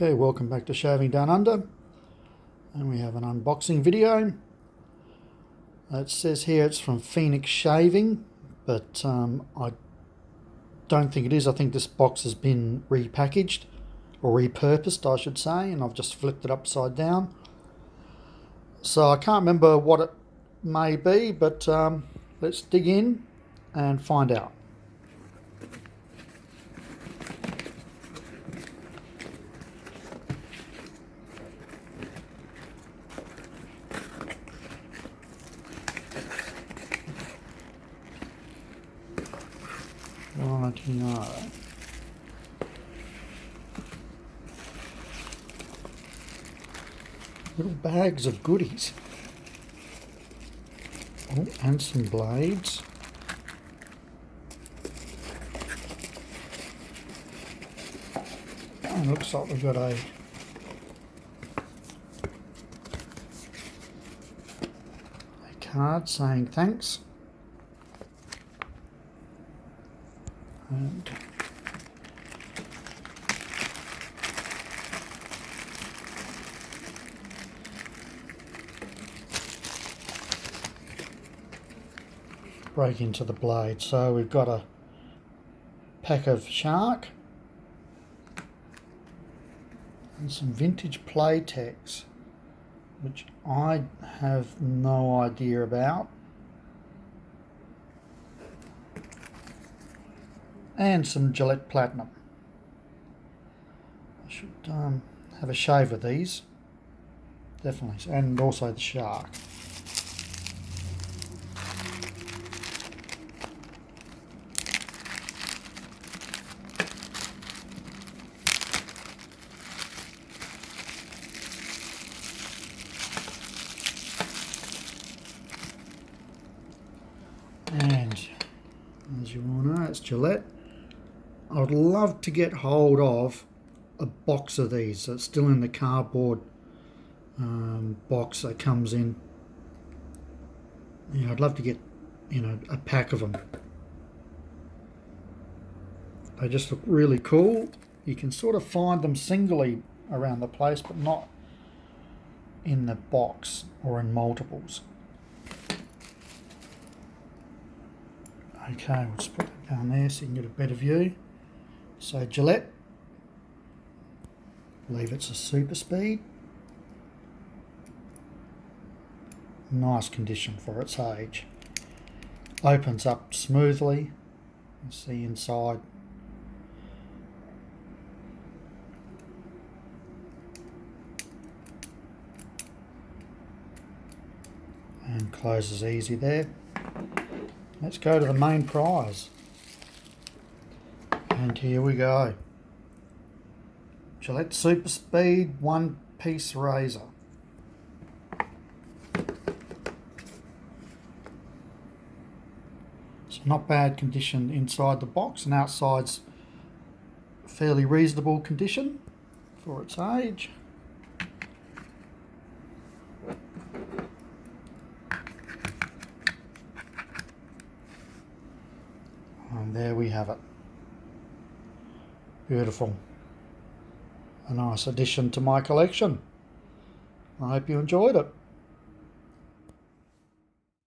Okay, welcome back to Shaving Down Under, and we have an unboxing video. It says here it's from Phoenix Shaving, but I don't think it is. I think this box has been repackaged, or repurposed I should say, and I've just flipped it upside down. So I can't remember what it may be, but let's dig in and find out. Righty-o. Little bags of goodies. Oh, and some blades. And looks like we've got a card saying thanks. And break into the blade. So we've got a pack of Shark and some vintage Playtex, which I have no idea about, and some Gillette Platinum. I should have a shave of these, definitely, and also the Shark. And as you all know, it's Gillette. I would love to get hold of a box of these. It's still in the cardboard box that comes in. Yeah, I'd love to get, a pack of them. They just look really cool. You can sort of find them singly around the place, but not in the box or in multiples. Okay, we'll just put that down there so you can get a better view. So Gillette, I believe it's a Super Speed. Nice condition for its age. Opens up smoothly. You see inside. And closes easy there. Let's go to the main prize. And here we go. Gillette Super Speed one-piece razor. So not bad condition inside the box, and outside's fairly reasonable condition for its age. And there we have it. Beautiful. A nice addition to my collection. I hope you enjoyed it.